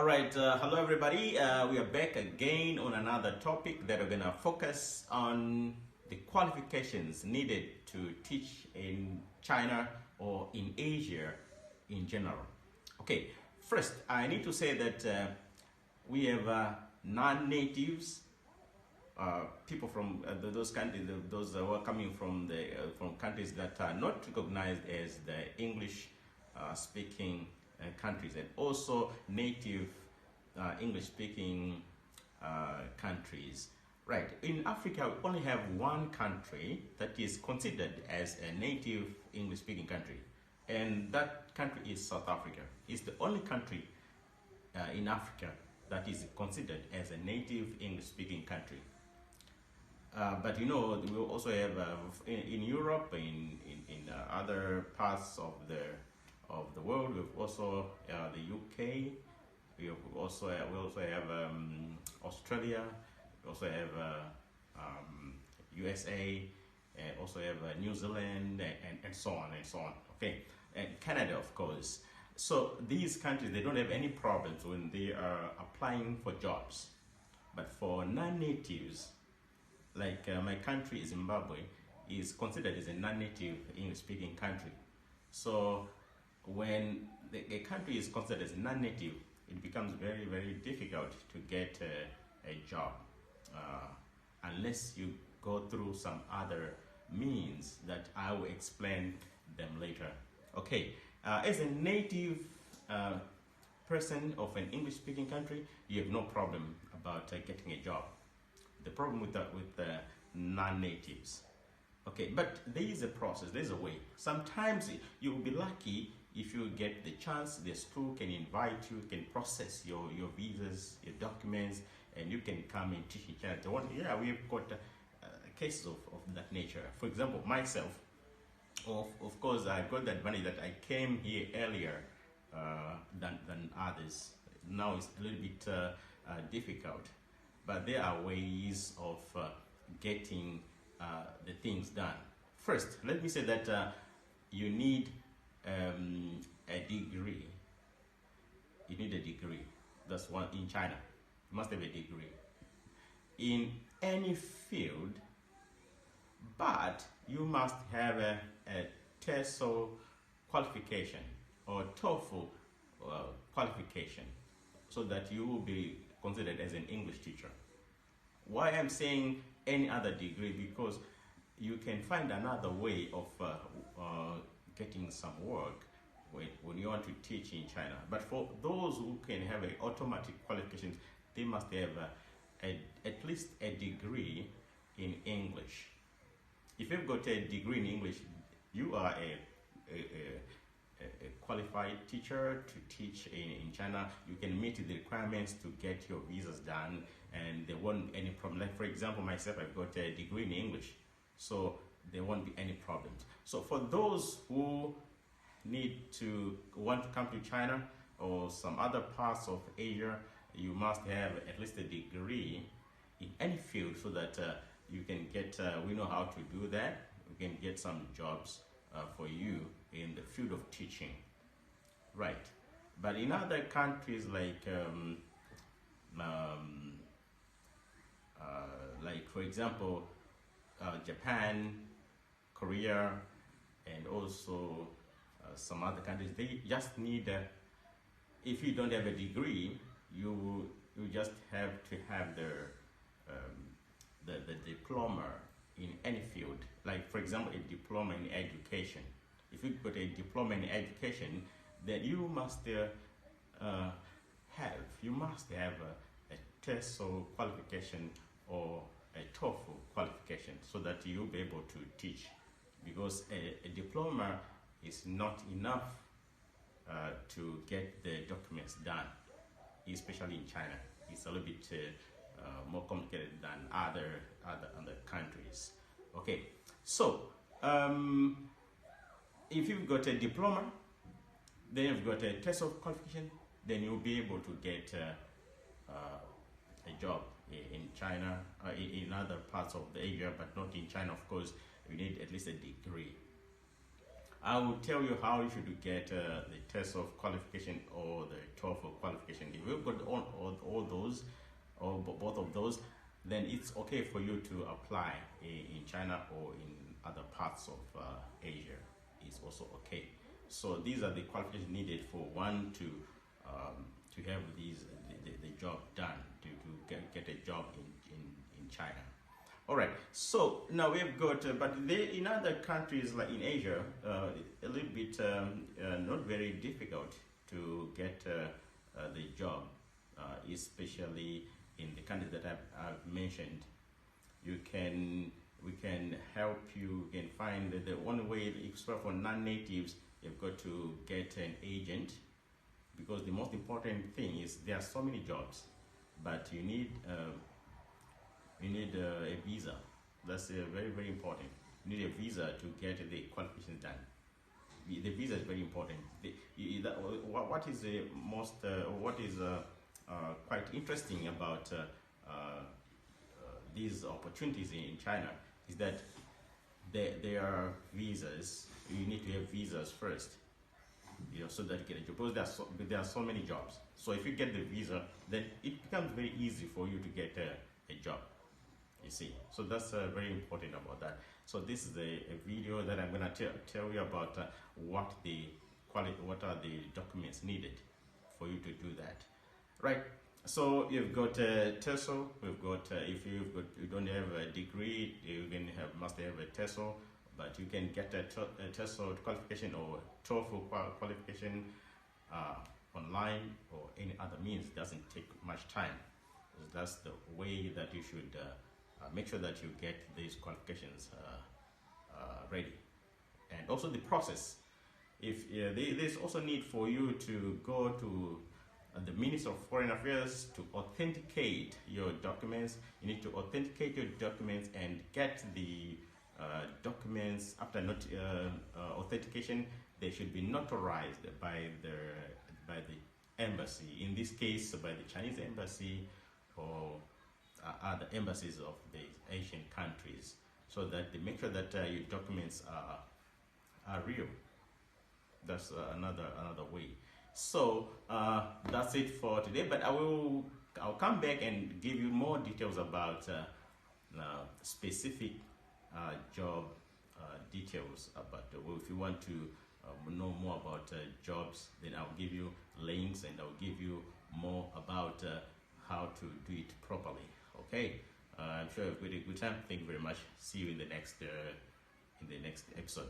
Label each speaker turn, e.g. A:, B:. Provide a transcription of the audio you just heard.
A: All right, hello everybody. We are back again on another topic that we're gonna focus on the qualifications needed to teach in China or in Asia in general. Okay, first I need to say that we have non-natives, people from those countries, those who are coming from from countries that are not recognized as the English speaking countries, and also native English speaking countries. Right, in Africa we only have one country that is considered as a native English speaking country, and that country is South Africa. It's the only country in Africa that is considered as a native English speaking country. But you know, we also have in Europe, in other parts of the world. We've also the UK. We also have Australia. We also have USA, and also have New Zealand, and so on and so on. Okay, and Canada, of course. So these countries, they don't have any problems when they are applying for jobs. But for non-natives, like my country, Zimbabwe, is considered as a non-native English-speaking country. So when the country is considered as non-native, it becomes very, very difficult to get a job unless you go through some other means that I will explain them later. Okay, as a native person of an English-speaking country, you have no problem about getting a job. The problem with the non-natives. Okay, but there is a process, there's a way. Sometimes you will be lucky if you get the chance. The school can invite you, can process your visas, your documents, and you can come and teach in China. Yeah, we've got cases of that nature. For example, myself, of course, I got the advantage that I came here earlier than others. Now it's a little bit difficult, but there are ways of getting the things done. First, let me say that you need a degree. You need a degree. That's one in China. You must have a degree in any field, but you must have a TESOL qualification or TOEFL qualification, so that you will be considered as an English teacher. Why I'm saying any other degree? Because you can find another way of getting some work when you want to teach in China. But for those who can have an automatic qualifications, they must have at least a degree in English. If you've got a degree in English, you are a qualified teacher to teach in China. You can meet the requirements to get your visas done, and there won't be any problem. Like for example, myself, I've got a degree in English, so there won't be any problems. So for those who want to come to China or some other parts of Asia, you must have at least a degree in any field, so that you can get, we know how to do that. We can get some jobs for you in the field of teaching. Right. But in other countries like for example, Japan, Korea, and also some other countries, they just need, if you don't have a degree, you just have to have the diploma in any field. Like for example, a diploma in education. If you've got a diploma in education, then you must have a TESOL qualification or a TOEFL qualification, so that you'll be able to teach. Because a diploma is not enough to get the documents done, especially in China. It's a little bit more complicated than other countries. Okay, so if you've got a diploma, then you've got a TESOL qualification, then you'll be able to get a job in China, in other parts of Asia, but not in China. Of course, you need at least a degree. I will tell you how you should get the TESOL qualification or the TOEFL qualification. If you've got all those, or both of those, then it's okay for you to apply in China or in other parts of Asia. It's also okay. So these are the qualifications needed for one to have the job done, to get a job in China. All right. So now we've got, but in other countries like in Asia, a little bit not very difficult to get the job, especially in the countries that I've mentioned. We can help you. You can find the only way, especially for non-natives, you've got to get an agent, because the most important thing is there are so many jobs, but you need a visa. That's very, very important. You need a visa to get the qualifications done. The visa is very important. What is the most what is quite interesting about these opportunities in China is that there are visas. You need to have visas first, so that you get a job. Because there are so many jobs. So if you get the visa, then it becomes very easy for you to get a job. You see, so that's very important about that. So this is a video that I'm going to tell you about what are the documents needed for you to do that. Right. So you've got TESOL. We've got if you don't have a degree, you can must have a TESOL, but you can get a TESOL qualification or TOEFL qualification online or any other means. It doesn't take much time. That's the way that you should make sure that you get these qualifications ready. And also the process. There's also need for you to go to the Ministry of Foreign Affairs to authenticate your documents. You need to authenticate your documents and get the documents after authentication. They should be notarized by the embassy. In this case, by the Chinese embassy or other embassies of the Asian countries, so that they make sure that your documents are real. That's another way. So that's it for today. But I'll come back and give you more details about specific job details. But if you want to know more about jobs, then I'll give you links and I'll give you more about how to do it properly. Okay. I'm sure you've had a good time. Thank you very much. See you in the next episode.